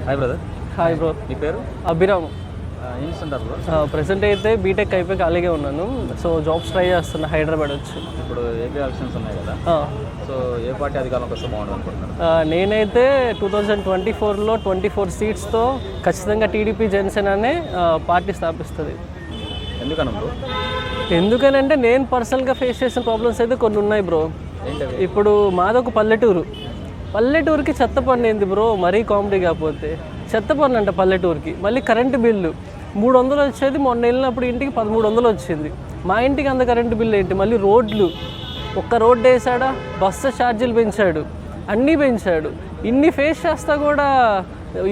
Hi brother. Hi bro. మీ పేరు? అభిరామ్. ఏం చేస్తుంటారు బ్రో? ప్రెసెంట్ అయితే బీటెక్ అయిపోయి ఖాళీగా ఉన్నాను. సో జాబ్స్ ట్రై చేస్తున్నా హైదరాబాద్ వచ్చి. ఇప్పుడు ఏపీ ఎలక్షన్స్ ఉన్నాయి కదా, సో ఏ పార్టీ అధికారంలోకి వస్తే బాగుంటుంది అనుకుంటున్నారు? నేనైతే 2024లో 24 సీట్స్తో ఖచ్చితంగా టీడీపీ జనసేన అనే పార్టీ స్థాపిస్తుంది. ఎందుకన్నా బ్రో? ఎందుకనంటే నేను పర్సనల్గా ఫేస్ చేసిన ప్రాబ్లమ్స్ అయితే కొన్ని ఉన్నాయి బ్రో. ఏంటవి? ఇప్పుడు మాదొక పల్లెటూరుకి చెత్త పన్ను ఏంది బ్రో, మరీ కామెడీ కాకపోతే. చెత్త పన్ను అంట పల్లెటూరుకి. మళ్ళీ కరెంటు బిల్లు 300 వచ్చేది, మొన్న వెళ్ళినప్పుడు ఇంటికి 1300 వచ్చింది. మా ఇంటికి అంత కరెంటు బిల్లు ఏంటి? మళ్ళీ రోడ్లు, ఒక్క రోడ్డు వేసాడా, బస్సు ఛార్జీలు పెంచాడు, అన్నీ పెంచాడు. ఇన్ని ఫేస్ చేస్తా కూడా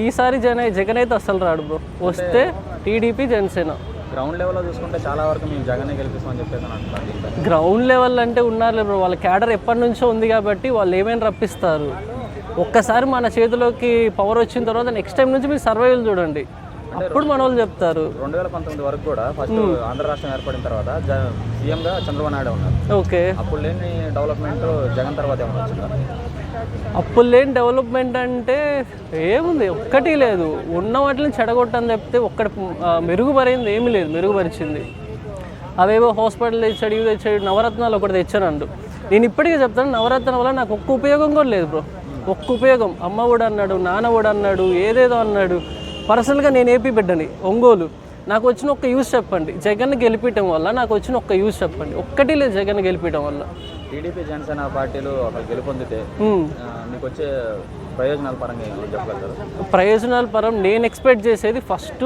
ఈసారి జగన్ అయితే అస్సలు రాడు బ్రో. వస్తే టీడీపీ జనసేన. గ్రౌండ్ లెవెల్లో చూసుకుంటే చాలా వరకు మేము జగనే గెలిపిస్తామని చెప్పేసి అంటున్నారు. గ్రౌండ్ లెవెల్ అంటే ఉన్నారు బ్రో, వాళ్ళ క్యాడర్ ఎప్పటి నుంచో ఉంది కాబట్టి వాళ్ళు ఏమైనా రప్పిస్తారు. ఒక్కసారి మన చేతిలోకి పవర్ వచ్చిన తర్వాత నెక్స్ట్ టైం నుంచి మీరు సర్వైవల్ చూడండి, అప్పుడు మన వాళ్ళు చెప్తారు. 2019 వరకు కూడా ఫస్ట్ ఆంధ్ర రాష్ట్రం ఏర్పడిన తర్వాత సీఎంగా చంద్రబాబు నాయుడు ఉన్నారు. ఓకే, అప్పుడు లేని డెవలప్మెంట్ జగన్ తర్వాత ఏమైనా వచ్చిందా? అప్పుడు లేని డెవలప్మెంట్ అంటే ఏముంది, ఒక్కటి లేదు. ఉన్న వాటిని చెడగొట్టని చెప్తే ఒక్కటి మెరుగుపరింది ఏమీ లేదు. మెరుగుపరిచింది అవేవో హాస్పిటల్ తెచ్చాడు, ఇవి తెచ్చాడు, నవరత్నాలు ఒకటి తెచ్చానండు. నేను ఇప్పటికీ చెప్తాను, నవరత్నాల వల్ల నాకు ఒక్క ఉపయోగం కూడా లేదు బ్రో. ఒక్క ఉపయోగం. అమ్మ కూడా అన్నాడు, నాన్న కూడా అన్నాడు, ఏదేదో అన్నాడు. పర్సనల్గా నేను ఏపీ బిడ్డని, ఒంగోలు. నాకు వచ్చిన ఒక్క యూజ్ చెప్పండి జగన్ గెలిపించడం వల్ల. నాకు వచ్చిన ఒక్క యూజ్ చెప్పండి, ఒక్కటి లేదు జగన్ గెలిపించడం వల్ల. టీడీపీ జనసేన పార్టీలు అక్కడ గెలుపొందితే మీకు వచ్చే ప్రయోజనాల పరంగా చెప్పగలుగుతారు? ప్రయోజనాల పరం నేను ఎక్స్పెక్ట్ చేసేది ఫస్ట్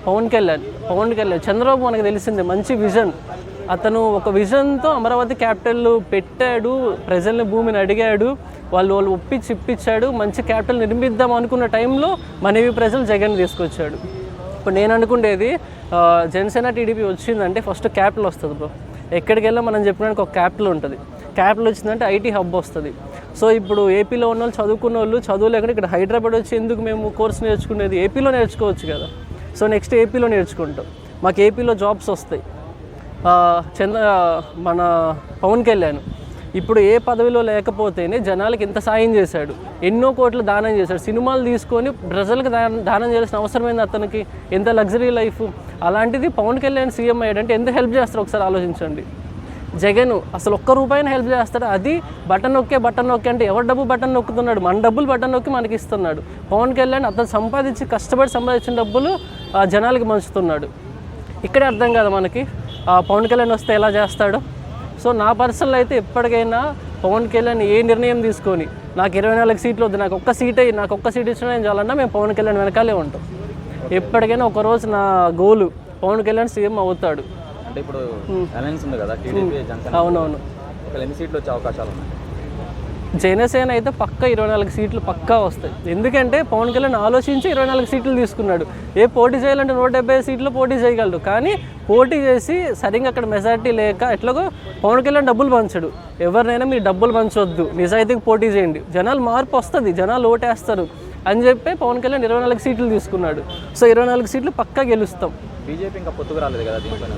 పవన్ కళ్యాణ్. చంద్రబాబు మనకు తెలిసిందే, మంచి విజన్. అతను ఒక విజన్తో అమరావతి క్యాపిటల్ పెట్టాడు, ప్రజల్ని భూమిని అడిగాడు, వాళ్ళు ఒప్పించి ఇప్పించాడు. మంచి క్యాపిటల్ నిర్మిద్దాం అనుకున్న టైంలో మనవి ప్రజలు జగన్ తీసుకొచ్చాడు. ఇప్పుడు నేను అనుకునేది జనసేన టీడీపీ వచ్చిందంటే ఫస్ట్ క్యాపిటల్ వస్తుంది బ్రో. ఎక్కడికి వెళ్ళా మనం చెప్పడానికి ఒక క్యాపిటల్ ఉంటుంది. క్యాపిటల్ వచ్చిందంటే ఐటీ హబ్ వస్తుంది. సో ఇప్పుడు ఏపీలో ఉన్న వాళ్ళు, చదువుకున్న వాళ్ళు, చదువు లేకుండా ఇక్కడ హైదరాబాద్ వచ్చి ఎందుకు మేము కోర్స్ నేర్చుకునేది? ఏపీలో నేర్చుకోవచ్చు కదా. సో నెక్స్ట్ ఏపీలో నేర్చుకుంటాం, మాకు ఏపీలో జాబ్స్ వస్తాయి. మన పవన్ కళ్యాణ్ ఇప్పుడు ఏ పదవిలో లేకపోతేనే జనాలకి ఇంత సాయం చేశాడు, ఎన్నో కోట్లు దానం చేశాడు. సినిమాలు తీసుకొని ప్రజలకు దానం చేయాల్సిన అవసరమైంది అతనికి, ఎంత లగ్జరీ లైఫ్. అలాంటిది పవన్ కళ్యాణ్ సీఎం అయ్యాడంటే ఎంత హెల్ప్ చేస్తారు ఒకసారి ఆలోచించండి. జగన్ అసలు ఒక్క రూపాయిని హెల్ప్ చేస్తాడు, అది బటన్ నొక్కే అంటే ఎవరి డబ్బు బటన్ నొక్కుతున్నాడు? మన డబ్బులు బటన్ నొక్కి మనకి ఇస్తున్నాడు. పవన్ కళ్యాణ్ అతను కష్టపడి సంపాదించిన డబ్బులు జనాలకి పంచుతున్నాడు. ఇక్కడే అర్థం కదా మనకి పవన్ కళ్యాణ్ వస్తే ఎలా చేస్తాడు. సో నా పర్సనల్ అయితే ఎప్పటికైనా పవన్ కళ్యాణ్ ఏ నిర్ణయం తీసుకొని, నాకు 24 సీట్లు వద్దు, నాకు ఒక్క సీట్ ఇచ్చినా నేను చాలన్నా మేము పవన్ కళ్యాణ్ వెనకాలే ఉంటాం. ఎప్పటికైనా ఒకరోజు నా గోలు పవన్ కళ్యాణ్ సీఎం అవుతాడు. అంటే ఇప్పుడు అలయన్స్ ఉంది కదా టీడీపీ జనసేన. అవునవును. ఎన్ని సీట్లు వచ్చే అవకాశాలు ఉన్నాయి? జనసేన అయితే పక్కా 24 సీట్లు పక్కా వస్తాయి. ఎందుకంటే పవన్ కళ్యాణ్ ఆలోచించి 24 సీట్లు తీసుకున్నాడు. పోటీ చేయాలంటే 175 సీట్లు పోటీ చేయగలడు, కానీ పోటీ చేసి సరిగ్గా అక్కడ మెజారిటీ లేక ఎట్లాగో పవన్ కళ్యాణ్ డబ్బులు పంచడు. ఎవరినైనా మీరు డబ్బులు పంచొద్దు, నిజాయితీకి పోటీ చేయండి, జనాలు మార్పు వస్తుంది, జనాలు ఓటేస్తారు అని చెప్పి పవన్ కళ్యాణ్ 24 సీట్లు తీసుకున్నాడు. సో 24 సీట్లు పక్కా గెలుస్తాం. బీజేపీ ఇంకా పొత్తుకు రాలేదు కదా దీనిపైన?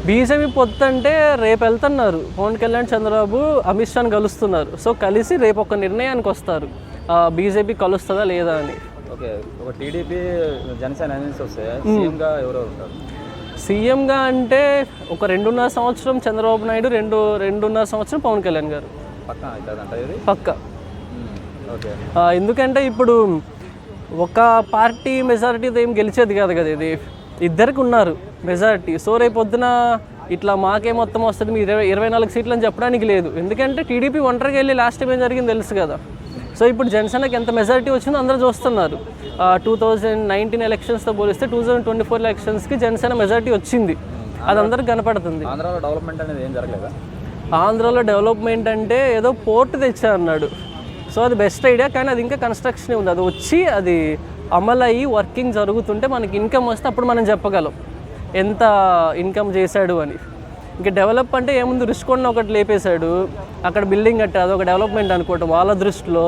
బీజేపీ పొత్తు అంటే రేపు వెళ్తున్నారు పవన్ కళ్యాణ్, చంద్రబాబు, అమిత్ షాని కలుస్తున్నారు. సో కలిసి రేపు ఒక నిర్ణయానికి వస్తారు, బీజేపీ కలుస్తుందా లేదా అని. ఓకే, ఒక టీడీపీ జనసేన అలయన్స్ వస్తే సీఎంగా ఎవరెవరు ఉంటారు? సీఎంగా అంటే ఒక 2.5 సంవత్సరం చంద్రబాబు నాయుడు, 2.5 సంవత్సరం పవన్ కళ్యాణ్ గారు పక్కా అవుతుందంట ఇది? పక్కా. ఓకే, ఎందుకంటే ఇప్పుడు ఒక పార్టీ మెజారిటీతో ఏం గెలిచేది కాదు కదా, ఇది ఇద్దరికి ఉన్నారు మెజారిటీ. సో రేపు పొద్దున ఇట్లా మాకే మొత్తం వస్తుంది మీ 24 సీట్లు అని చెప్పడానికి లేదు. ఎందుకంటే టీడీపీ ఒంటరికి వెళ్ళి లాస్ట్ టైం ఏం జరిగింది తెలుసు కదా. సో ఇప్పుడు జనసేనకి ఎంత మెజారిటీ వచ్చిందో అందరూ చూస్తున్నారు. 2019 ఎలక్షన్స్తో పోలిస్తే 2024 ఎలక్షన్స్కి జనసేన మెజారిటీ వచ్చింది, అది అందరికి కనపడుతుంది. ఆంధ్రాలో డెవలప్మెంట్ అనేది ఏం జరగలేదా? ఆంధ్రాలో డెవలప్మెంట్ అంటే ఏదో పోర్టు తెచ్చా అన్నాడు. సో అది బెస్ట్ ఐడియా, కానీ అది ఇంకా కన్స్ట్రక్షన్ ఉంది. అది వచ్చి అది అమలు అయ్యి వర్కింగ్ జరుగుతుంటే మనకి ఇన్కమ్ వస్తే అప్పుడు మనం చెప్పగలం ఎంత ఇన్కమ్ చేశాడు అని. ఇంకా డెవలప్ అంటే ఏముంది, రుషికొండ ఒకటి లేపేశాడు, అక్కడ బిల్డింగ్ కట్టాడు, అదొక డెవలప్మెంట్ అనుకోవటం వాళ్ళ దృష్టిలో.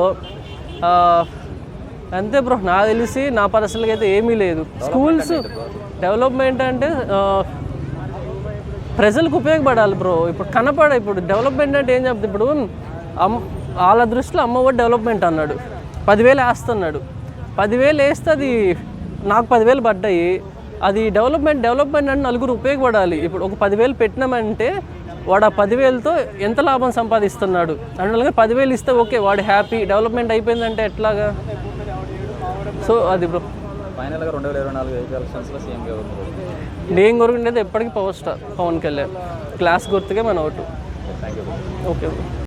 అంతే బ్రో, నాకు తెలిసి నా పర్సనల్గా అయితే ఏమీ లేదు. స్కూల్స్ డెవలప్మెంట్ అంటే ప్రజలకు ఉపయోగపడాలి బ్రో. ఇప్పుడు డెవలప్మెంట్ అంటే ఏం చెప్తుంది, ఇప్పుడు వాళ్ళ దృష్టిలో అమ్మఒడి డెవలప్మెంట్ అన్నాడు, 10,000 వేస్తున్నాడు. 10,000 వేస్తే అది నాకు 10,000 పడ్డాయి. అది డెవలప్మెంట్ అంటే నలుగురు ఉపయోగపడాలి. ఇప్పుడు ఒక 10,000 పెట్టినామంటే వాడు ఆ 10,000తో ఎంత లాభం సంపాదిస్తున్నాడు. అందువల్ల 10,000 ఇస్తే ఓకే, వాడు హ్యాపీ. డెవలప్మెంట్ అయిపోయిందంటే ఎట్లాగా? సో అది బ్రో. ఫైనల్గా 2024 ఏపీ ఎలక్షన్స్లో సీఎంగా ఎవరు? నేను కోరుకునేది ఎప్పటికీ power star Pawan Kalyan. Class గుర్తుగా మన ఓటు. Thank you. Okay bro.